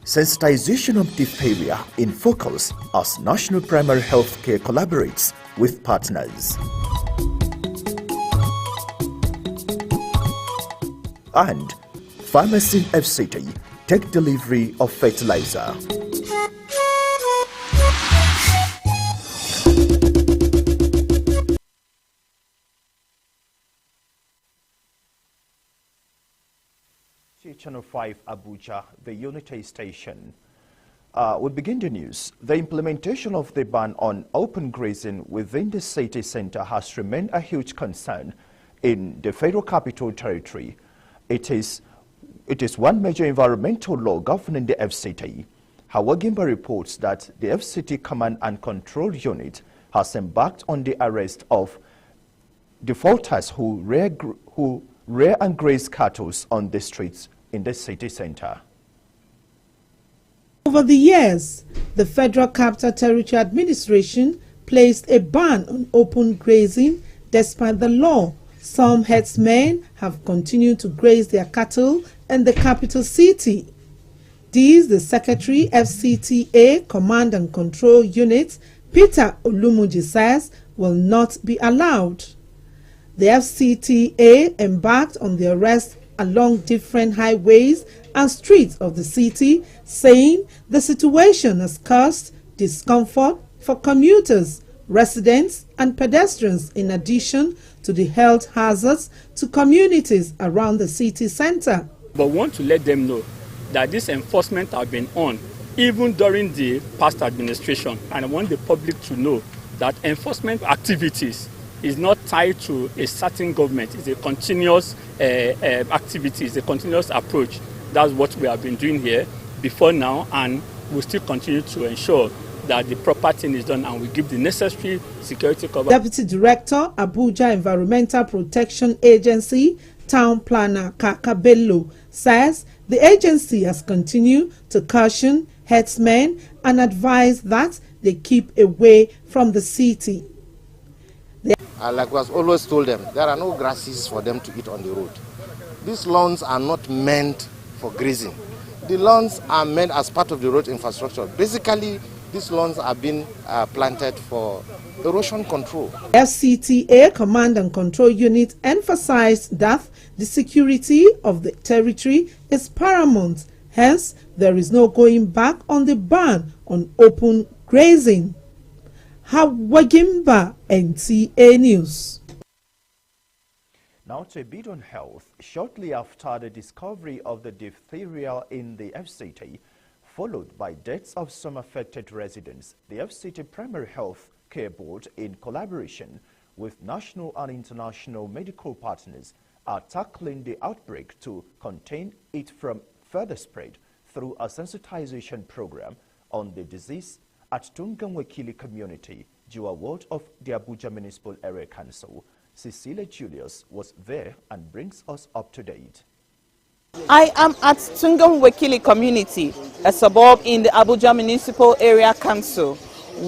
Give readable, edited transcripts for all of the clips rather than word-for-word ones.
Sensitization of diphtheria in focus as National Primary Healthcare collaborates with partners. And farmers in FCT take delivery of fertilizer. Channel 5 Abuja, the Unity station. We begin the news. The implementation of the ban on open grazing within the city center has remained a huge concern in the Federal Capital Territory. It is one major environmental law governing the FCT. Hawagimba reports that the FCT Command and Control Unit has embarked on the arrest of defaulters who rear and graze cattle on the streets in the city center. Over the years, the Federal Capital Territory Administration placed a ban on open grazing. Despite the law, some herdsmen have continued to graze their cattle in the capital city. This, the Secretary, FCTA Command and Control Unit, Peter Olumuji, says will not be allowed. The FCTA embarked on the arrest along different highways and streets of the city, saying the situation has caused discomfort for commuters, residents and pedestrians, in addition to the health hazards to communities around the city center. But we want to let them know that this enforcement has been on even during the past administration, and I want the public to know that enforcement activities is not tied to a certain government. It's a continuous activity, it's a continuous approach. That's what we have been doing here before now, and we'll still continue to ensure that the proper thing is done and we give the necessary security cover. Deputy Director, Abuja Environmental Protection Agency, Town Planner Kaka Bello, says the agency has continued to caution herdsmen and advise that they keep away from the city. Like was always told them, there are no grasses for them to eat on the road. These lawns are not meant for grazing. The lawns are meant as part of the road infrastructure. Basically, these lawns are being planted for erosion control. FCTA Command and Control Unit emphasized that the security of the territory is paramount. Hence, there is no going back on the ban on open grazing. Hawagimba, NTA News. Now to a bit on health. Shortly after the discovery of the diphtheria in the FCT, followed by deaths of some affected residents, the FCT Primary Health Care Board, in collaboration with national and international medical partners, are tackling the outbreak to contain it from further spread through a sensitization program on the disease at Tunganwekili community, due award of the Abuja Municipal Area Council. Cecilia Julius was there and brings us up to date. I am at Tunganwekili community, a suburb in the Abuja Municipal Area Council,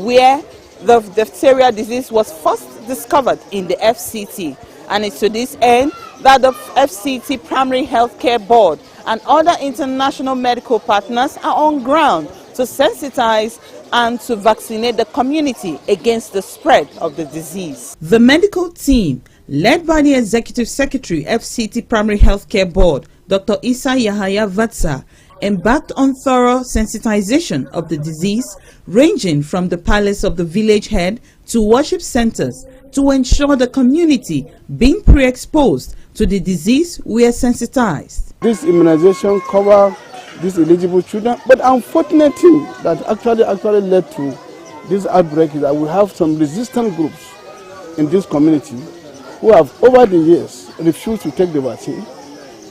where the diphtheria disease was first discovered in the FCT. And it's to this end that the FCT Primary Healthcare Board and other international medical partners are on ground to sensitize and to vaccinate the community against the spread of the disease. The medical team, led by the Executive Secretary, FCT Primary Healthcare Board, Dr. Isa Yahaya Vatsa, embarked on thorough sensitization of the disease, ranging from the palace of the village head to worship centers, to ensure the community being pre-exposed to the disease were sensitized. This immunization covers these eligible children, but unfortunate thing that actually led to this outbreak is that we have some resistant groups in this community who have over the years refused to take the vaccine,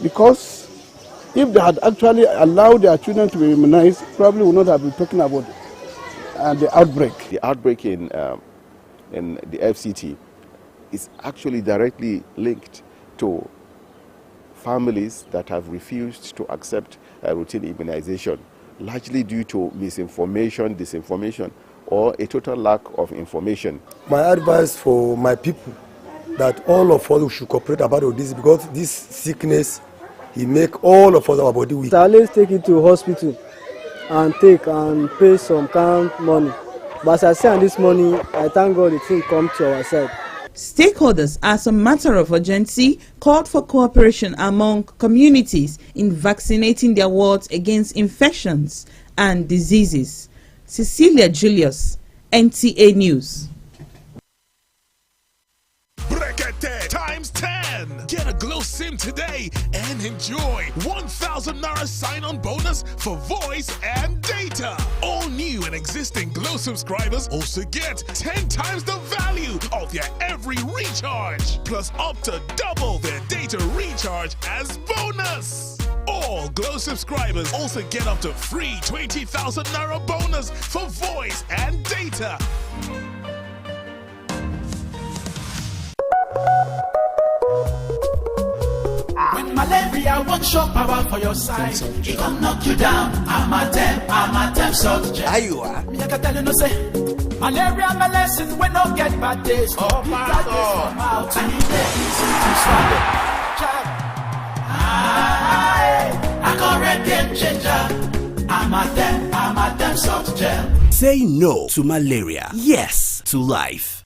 because if they had actually allowed their children to be immunized, probably would not have been talking about the outbreak. The outbreak in the FCT is actually directly linked to families that have refused to accept routine immunization, largely due to misinformation, disinformation, or a total lack of information. My advice for my people that all of us should cooperate about this, because this sickness, it make all of us, our body weak. I always take it to hospital and pay some kind of money. But as I say, on this money, I thank God the thing come to our side. Stakeholders, as a matter of urgency, called for cooperation among communities in vaccinating their wards against infections and diseases. Cecilia Julius, NTA News. Times 10. Get a Glow SIM today and enjoy 1,000 Naira sign-on bonus for voice and data. All new and existing Glow subscribers also get 10 times the value of their every recharge, plus up to double their data recharge as bonus. All Glow subscribers also get up to free 20,000 Naira bonus for voice and data. When malaria won't show power for your side, it can knock you down. I'm a temp salt gel. Are you are? Me I can tell you no say. Malaria medicine we no get bad days. Oh my God. From out and it easy to swallow. I got red game changer. I'm a temp salt gel. Say no to malaria. Yes to life.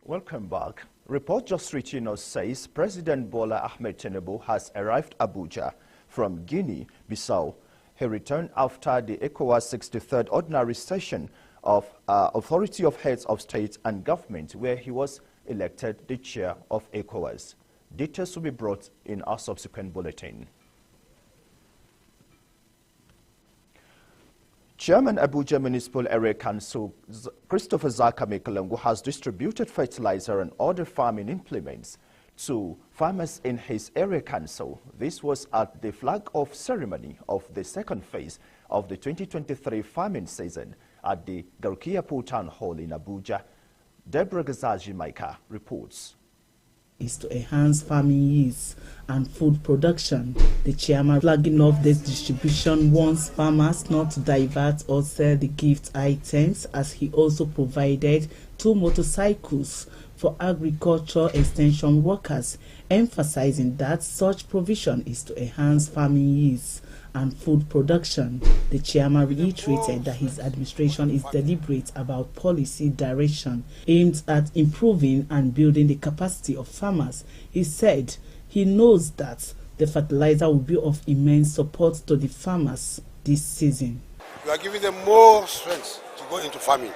Welcome back. Report just reaching us says President Bola Ahmed Tinubu has arrived Abuja from Guinea-Bissau. He returned after the ECOWAS 63rd Ordinary Session of Authority of Heads of State and Government, where he was elected the chair of ECOWAS. Details will be brought in our subsequent bulletin. Chairman Abuja Municipal Area Council Christopher Zakame Kalangu has distributed fertilizer and other farming implements to farmers in his area council. This was at the flag-off ceremony of the second phase of the 2023 farming season at the Garkiapu Town Hall in Abuja. Deborah Gazaji Maika reports. Is to enhance farming yields and food production. The chairman flagging off this distribution wants farmers not to divert or sell the gift items, as he also provided 2 motorcycles for agriculture extension workers, emphasizing that such provision is to enhance farming yields and food production. The chairman reiterated that his administration is deliberate about policy direction aimed at improving and building the capacity of farmers. He said he knows that the fertilizer will be of immense support to the farmers this season. We are giving them more strength to go into farming.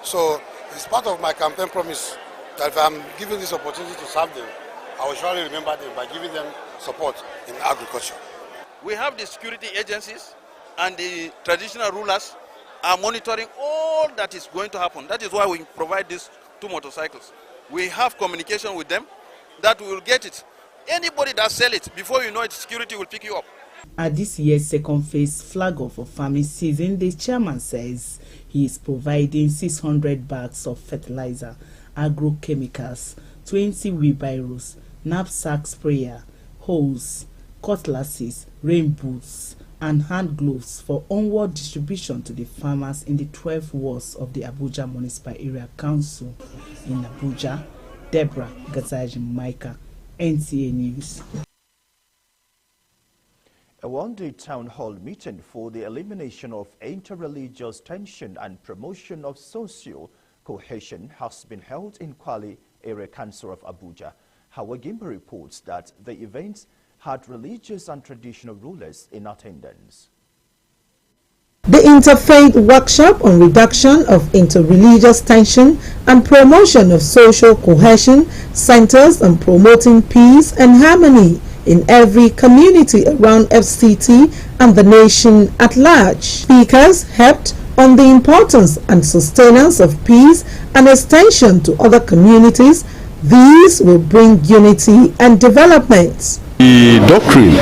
So it's part of my campaign promise that if I'm given this opportunity to serve them, I will surely remember them by giving them support in agriculture. We have the security agencies and the traditional rulers are monitoring all that is going to happen. That is why we provide these 2 motorcycles. We have communication with them that we will get it. Anybody that sells it, before you know it, security will pick you up. At this year's second phase flag-off of farming season, the chairman says he is providing 600 bags of fertilizer, agrochemicals, 20 wheelbarrows, knapsack sprayer, hose, cutlasses, rain boots, and hand gloves for onward distribution to the farmers in the 12 wards of the Abuja Municipal Area Council. In Abuja, Deborah Gazaji Maika, NTA News. A one-day town hall meeting for the elimination of inter-religious tension and promotion of social cohesion has been held in Kwale Area Council of Abuja. Hawa Gimba reports that the event had religious and traditional rulers in attendance. The Interfaith Workshop on Reduction of Interreligious Tension and Promotion of Social Cohesion centers on promoting peace and harmony in every community around FCT and the nation at large. Speakers helped on the importance and sustenance of peace and extension to other communities. These will bring unity and development. The doctrine,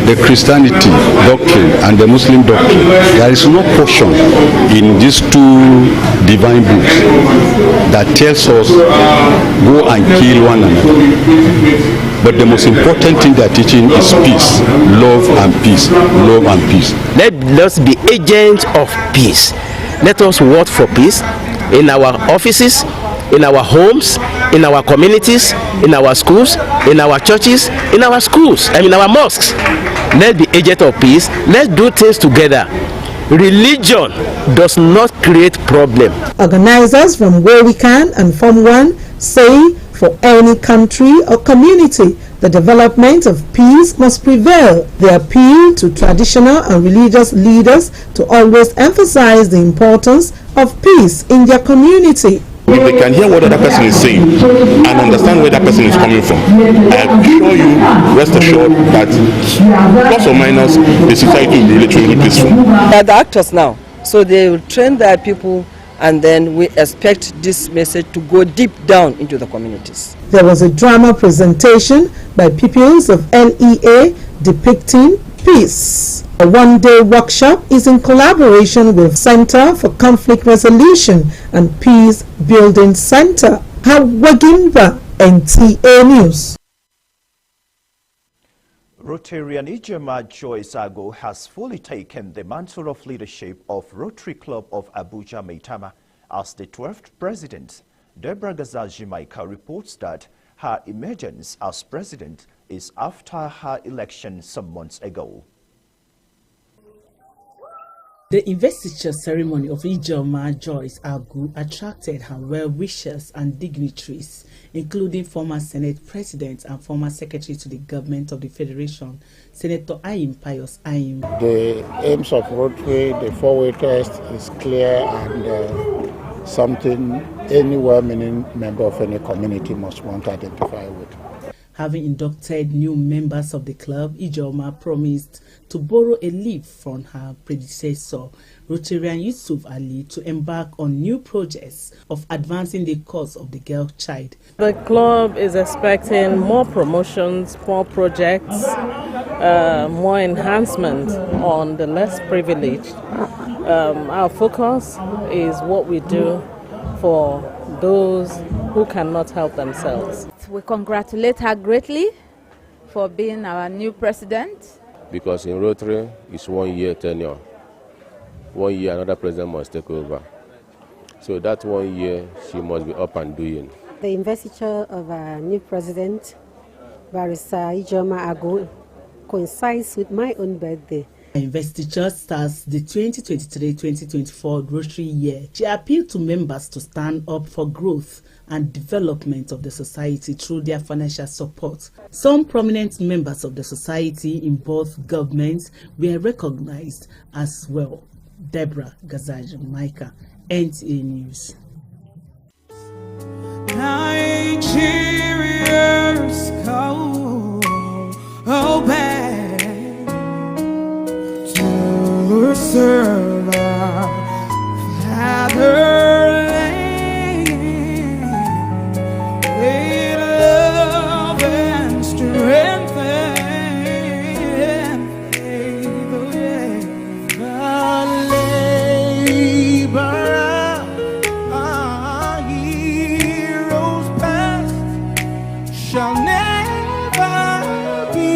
the Christianity doctrine and the Muslim doctrine, there is no portion in these 2 divine books that tells us go and kill one another. But the most important thing they are teaching is peace, love and peace, love and peace. Let us be agents of peace. Let us work for peace. in our offices, in our homes, in our communities, in our schools, in our churches, in our schools, and in our mosques. Let's be agents of peace. Let's do things together. Religion does not create problem. Organizers from Where We Can and Form 1 say for any country or community, the development of peace must prevail. They appeal to traditional and religious leaders to always emphasize the importance of peace in their community. If they can hear what the other person is saying and understand where that person is coming from, I assure you, rest assured that plus or minus the society will be really peaceful. They are the actors now, so they will train their people, and then we expect this message to go deep down into the communities. There was a drama presentation by pupils of NEA depicting peace. A one-day workshop is in collaboration with Center for Conflict Resolution and Peace Building Center. Hawagimba, NTA News. Rotarian Ijema Joyce Ago has fully taken the mantle of leadership of Rotary Club of Abuja Maitama as the 12th president. Deborah Gazaji-Maika reports that her emergence as president is after her election some months ago. The investiture ceremony of Ijoma Joyce Agu attracted her well-wishers and dignitaries, including former Senate President and former Secretary to the Government of the Federation, Senator Ayim Pius Ayim. The aims of Rotary, the four-way test, is clear and something any well-meaning member of any community must want to identify with. Having inducted new members of the club, Ijoma promised to borrow a leaf from her predecessor, Rotarian Yusuf Ali, to embark on new projects of advancing the cause of the girl child. The club is expecting more promotions, more projects, more enhancement on the less privileged. Our focus is what we do for those who cannot help themselves. We congratulate her greatly for being our new president. Because in Rotary, it's 1 year tenure. 1 year, another president must take over. So that 1 year, she must be up and doing. The investiture of our new president, Barrister Ijoma Agu, coincides with my own birthday. Investiture starts the 2023-2024 Rotary year. She appealed to members to stand up for growth and development of the society through their financial support. Some prominent members of the society in both governments were recognized as well. Deborah Gazaji-Maika, NTA News. Nigeria's cold, oh bad, to serve our fatherland with love and strength and faith, oh yeah. The labor our heroes past shall never be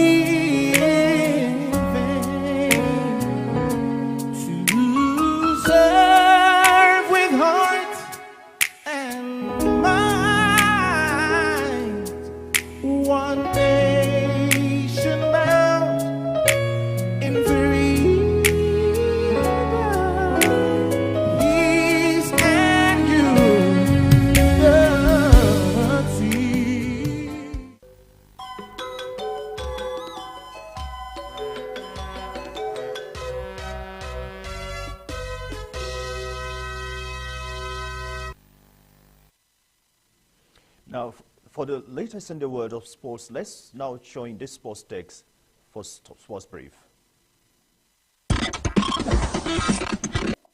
in vain. To serve with heart and mind, one nation bound in freedom, peace and unity. Now, for the latest in the world of sports, let's now join this sports text for Sports Brief.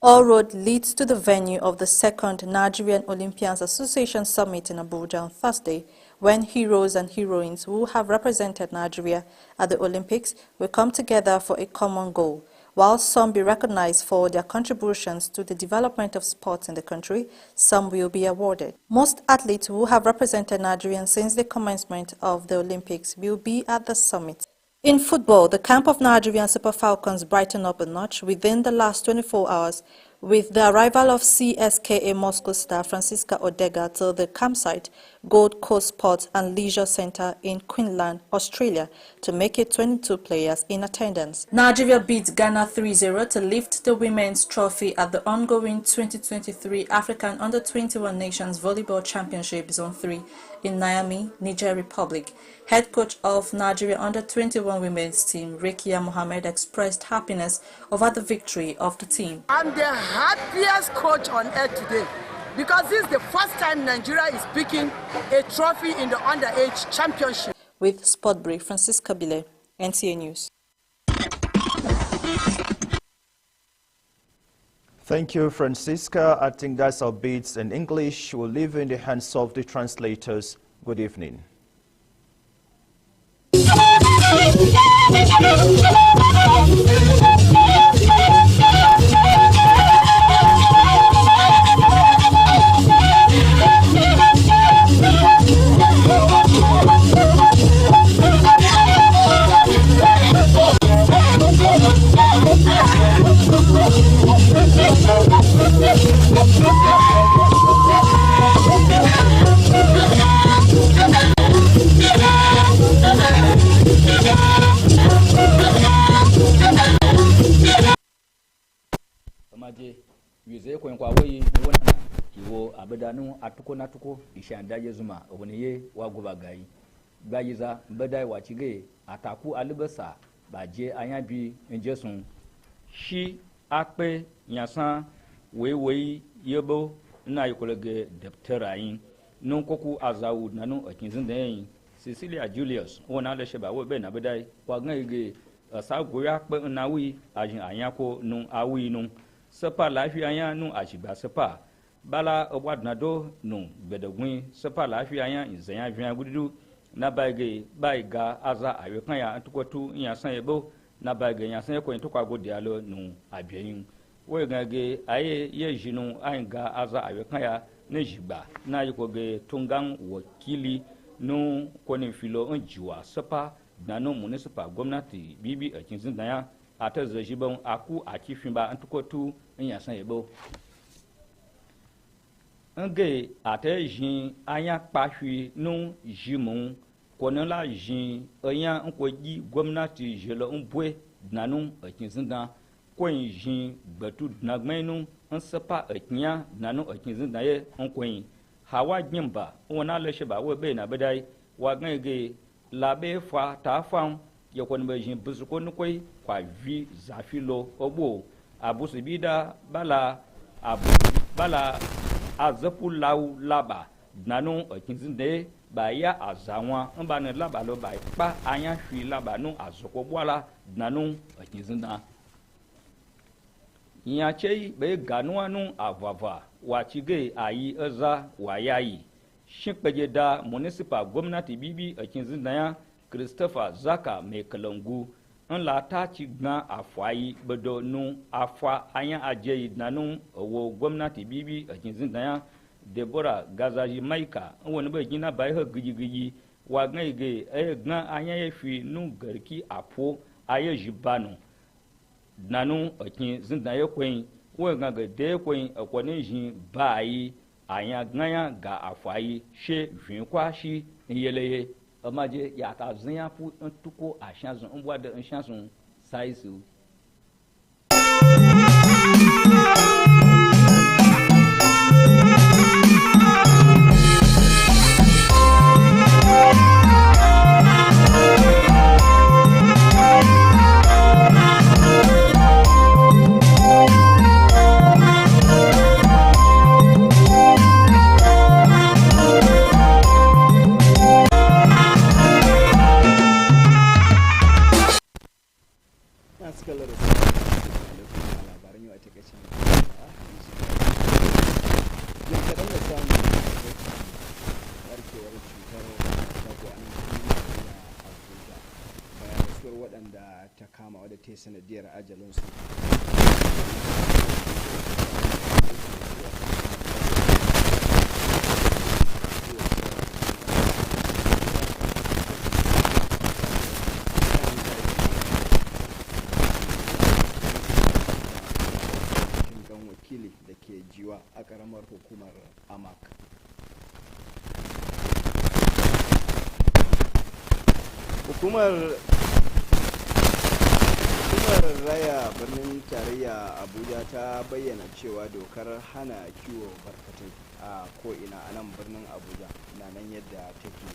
All road leads to the venue of the second Nigerian Olympians Association Summit in Abuja on Thursday, when heroes and heroines who have represented Nigeria at the Olympics will come together for a common goal. While some be recognized for their contributions to the development of sports in the country, some will be awarded. Most athletes who have represented Nigeria since the commencement of the Olympics will be at the summit. In football, the camp of Nigerian Super Falcons brightened up a notch within the last 24 hours With the arrival of CSKA Moscow star Francisca Odega to the campsite, Gold Coast Sports and Leisure Centre in Queensland, Australia, to make it 22 players in attendance. Nigeria beat Ghana 3-0 to lift the women's trophy at the ongoing 2023 African Under-21 Nations Volleyball Championship Zone 3 in Niamey, Niger Republic. Head coach of Nigeria Under-21 women's team, Rekia Mohammed, expressed happiness over the victory of the team. I'm the happiest coach on earth today because this is the first time Nigeria is picking a trophy in the underage championship. With Sport Brief, Francisca Bile, NTA News. Thank you, Francisca. I think that's our beats in English. We'll leave in the hands of the translators. Good evening. Wize kwa weyi wona iwo abedanu atuko natuko ishandaje zuma woniye wagubagai bayiza bedai wachige ataku alibasa baje anyabi njesun shi akpe nyasan weyi yebo na yikolege depterayin non koku azawud nanu akinzindeyin Cecilia Julius wona le sheba we be na bedai wa ngege sagoya pe nawi ajin anyako nun awi nun sepa lafiya ya nu ajiba sepa bala obwadnado nu bedegwin sepa lafiya ya izanya via gudu na baiga aza ayekan ya antukotu yasan yebo na baiga yasan yeko intukwa godialo nu abyeyin we gage aye yejinu ainga aza ayekan ya nejiba na yikoge tungan wakili nu koni filo njiwa sepa nanu municipal gwamnati bibi akinzin daya ata zajibon aku akifimba antukotu nyasan yebo nge ata jin anya pahui nu jimun konela jin anya nkoji gwamnati jelo mbwe nanu akinzin da koin jin gbatu nagmenu nsepa akinya nanu akinzin da ye nkoin hawa jimba wona le sheba we be na bedai wa ngege labe fa ta fam yakon be jin busuko nukoi kwa vi zafilo obo abusibida bala azapu lau laba nanu okinzinde ba ya azawa mbane laba lo ba pa anya hwi laba nu azoko bwala nanu okinzinda nyachei be ganuanu avava wachige ayi eza wayayi shikpejeda municipal gwamnati bibi okinzinda ya Christopher Zaka Mekalangu nla ta ci gna afwayi bedo nu afwa anya ajeyi nanu owo gwamnati bibi akinzin daya Deborah Gazaji Maika woni be gina bai ha gigi wa ngege gna anya yefi nu garki apo aye jibanu nanu akinzin daya kwen wo ngaga de kwen akwani jin bai anya gna ga afwayi she vinkwa shi yeleye amaje ya ta zanya pu ntuko ashanzo mbwa de nshanzo saisu waɗanda ta kama wadda ta yi sanadiyar ajalinsu. Hukumar raya birnin tarayya Abuja ta bayyana cewa dokar hana kiwo barkatai a ko'ina a nan birnin Abuja na nan yadda take.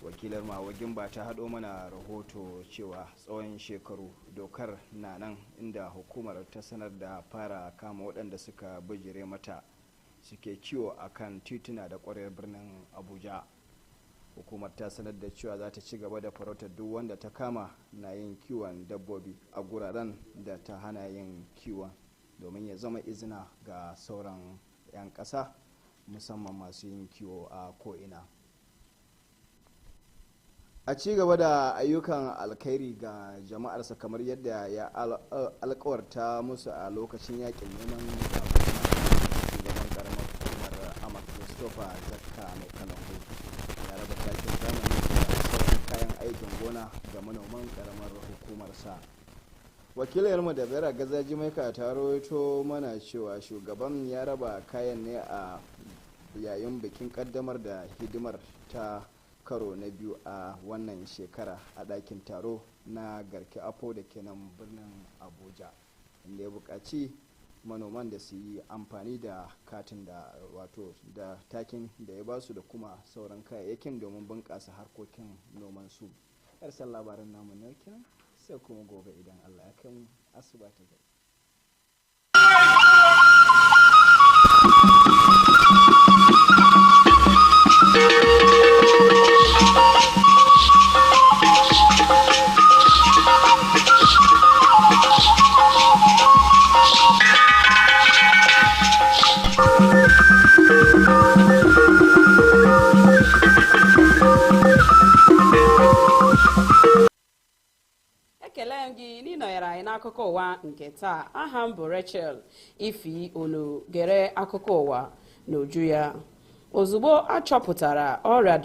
Wakilar Mawagin ba ta haɗo mana rahoto cewa tsawon shekaru dokar na nan inda hukumar ta sanar da fara kama waɗanda suka bijire mata suke kiwo a kan tituna da ƙwarar birnin Abuja. Hukumar ta sanar da cewa za ta ci gaba da farautar duk wanda ta kama na yin kiwon dabbobi a guraren da ta hana yin kiwon domin ya zama izina ga sauran 'yan ƙasa musamman masu yin kiwo a ko'ina. A ci gaba da ayyukan alkhairi ga jama'arsa kamar yadda ya alkawarta musu a lokacin yakin neman shugaban karamar hukumar Amak Christopher Zakka mai Kanangu ya raba takin zamani da sauran kayan aikin gona ga manoman karamar hukumarsa. Wakilayarmu da Bera Gazaji Maika ta rawaito mana cewa shugaban ya raba kayan ne a yayin bikin kaddamar da hidimar ta karo na biyu a wannan shekara a ɗakin taro na garki afo da ke nan birnin Abuja, inda ya buƙaci manoman da su yi amfani da katin da wato da takin da ya basu da kuma sauran kayayyakin domin bunƙasa harkokin noman su. Ƙarshen labarin namu na kenan, sai kuma gobe idan Allah ya kai mu asuba ta gari. Ekele gị n'ịnọnyere anyị n'akụkọ ụwa nke taa. Aha m bụ Rachel Ifi unu gere akụkọ ụwa n'uju ya. Ozugbo achọpụtara ọrịa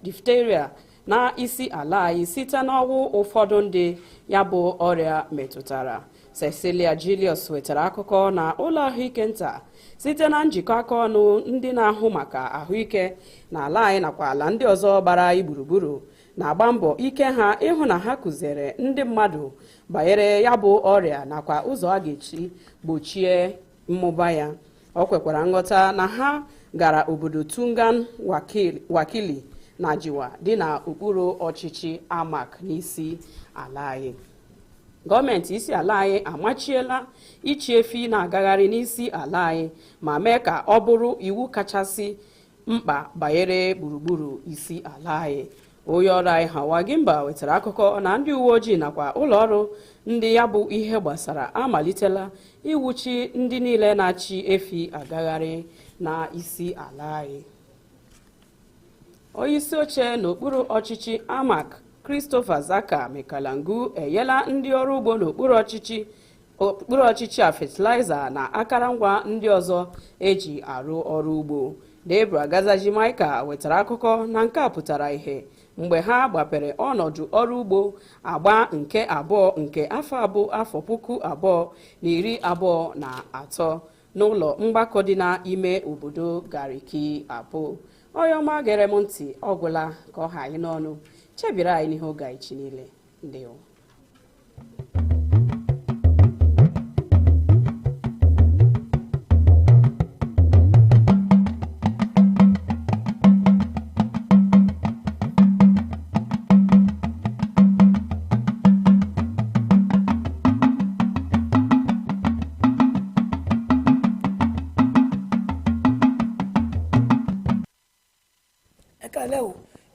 diphtheria na isi ala anyị site n'ọnwụ ụfọdụ ndị ya bụ ọrịa metụtara, Cecilia Julius wetara akụkọ na ụlọ ahụike nta site na njikọ aka ọnụ ndị na-ahụ maka ahụike n'ala anyị nakwa ala ndị ọzọ gbara anyị gburugburu na-agba mbọ ike ha ịhụ na ha kụziere ndị mmadụ banyere ya bụ ọrịa nakwa ụzọ a ga-eji gbochie mmụba ya. Ọ kwekwara nghọta na ha gara obodo Tungan Wakili na Jiwa dị na okpuru ọchịchị Amak n'isi ala anyị. Gọọmenti isi ala anyị amachiela ichi efi na-agagharị n'isi ala anyị ma mee ka ọ bụrụ iwu kachasị mkpa banyere gburugburu isi ala anyị. Onye ọrụ anyị Hawagimba wetara akụkọ na ndị uwe ojii nakwa ụlọọrụ ndị ya bụ ihe gbasara amalitela iwuchi ndị niile na-achị efi agagharị na isi ala anyị. Onye isi oche n'okpuru ọchịchị Amak Christopher Zakka mai Kanangu enyela ndị ọrụ ugbo n'okpuru ọchịchị a fatịlaịza na akụrụngwa ndị ọzọ eji arụ ọrụ ugbo. Debra Gazaji Maika wetara akụkọ na nke a pụtara ihe mgbe ha gbapere ọnọdụ ọrụ ugbo agba nke abụọ nke afọ 2023 n'ụlọ mgbakọ dị n'ime obodo Gariki Abo. Onye ọma gere m ntị ọgwụla ka ọ ha anyị n'ọnụ, chebiri anyị n'ihe oge anyị chi niile. Ndewo.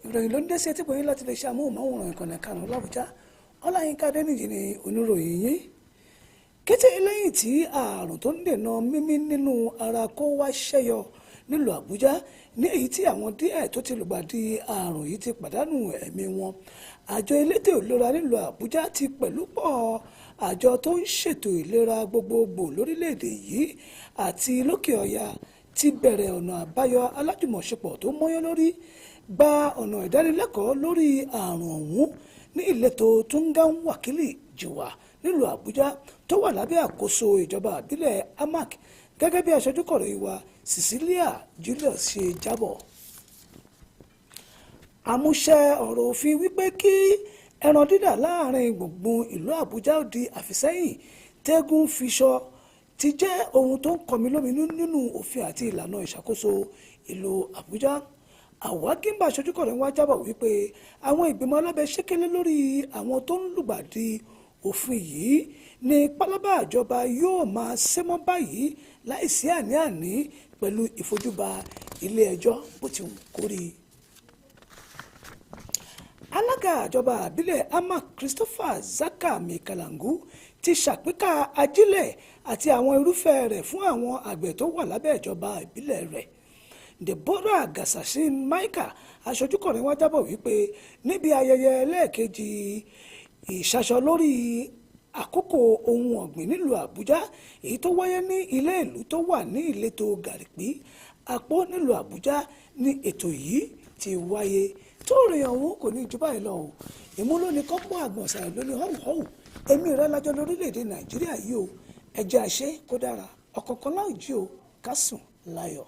ìròyìn ló ń dé sí etí bòyí láti lè ṣe amóhùnmáwòrán ìkànnì karùn-ún l'Àbújá. Ọláyínká Adéníyì ni oníròyìn yín. Kété lẹ́yìn tí ààrùn tó ń dènà mímí nínú ara kó wá ṣẹ́yọ nílùú Àbújá ní èyí tí àwọn díẹ̀ tó ti lùgbàdì ààrùn yìí ti pàdánù ẹ̀mí wọn, àjọ elétò ìlera nílùú Àbújá ti pẹ̀lú pọ̀ àjọ tó ń ṣètò ìlera gbogbogbò lórílẹ̀‐èdè yìí àti lókè ọ̀yà ti bẹ̀rẹ̀ ọ̀nà àbáyọ alájùmọ̀ṣepọ̀ tó mọ́yán lórí gba ọ̀nà ìdánilẹ́kọ̀ọ́ lórí ààrùn ọ̀hún ní ìletò Tungan Wakili Jiwa nílùú Àbújá tó wà lábẹ́ àkóso ìjọba ìbílẹ̀ Amak, gẹ́gẹ́ bí aṣojúkọ̀ròyìn wa Cecilia Julius ṣe jábọ̀. àmúṣẹ ọ̀rọ̀ òfin wípé kí ẹran dídà láàrin gbùngbùn ìlú Àbújá ó di àfisẹ́yìn tẹ́gùn fiṣọ ti jẹ́ ohun tó ń kọmi lóminú nínú òfin àti ìlànà ìṣàkóso ìlú Àbújá. Àwágímbà aṣojúkọ̀rọ̀ wá jábọ̀ wípé àwọn ìgbìmọ̀ alábẹ́ ṣékélé lórí àwọn tó ń lùgbàdì òfin yìí ní pálábá ìjọba yóò máa ṣẹ́mọ́ báyìí láìsí àní-àní pẹ̀lú ìfojúba ilé ẹjọ́ bó ti wù kó rí. Alága ìjọba àbílẹ̀ Amak Christopher Zaka Mikalangu ti ṣàpínká ajílẹ̀ àti àwọn irúfẹ́ rẹ̀ fún àwọn àgbẹ̀ tó wà lábẹ́ ìjọba ìbílẹ̀ rẹ̀. Deborah Gasashin Maika aṣojúkọ̀rin wá jábọ̀ wípé níbi ayẹyẹ ẹlẹ́ẹ̀kejì ìṣàṣọ lórí àkókò ohun ọ̀gbìn nílùú Àbújá èyí tó wáyé ní ilé ìlú tó wà ní ìletò Gàrìpí Àpó nílùú Àbújá ní ètò yìí ti wáyé. tó rìn ọ̀hún kò ní jù báyìí lọ o ìmúlò ní kọ́pọ̀ àgbọ̀nsà lóní họ́wùhọ́wù èmi rẹ lájọ lórílẹ̀‐èdè Nàìjíríà yìí o ẹ̀jẹ̀ àṣẹ kó dára ọ̀kọ̀ọ̀kan láwùjí o ká sùn láyọ̀.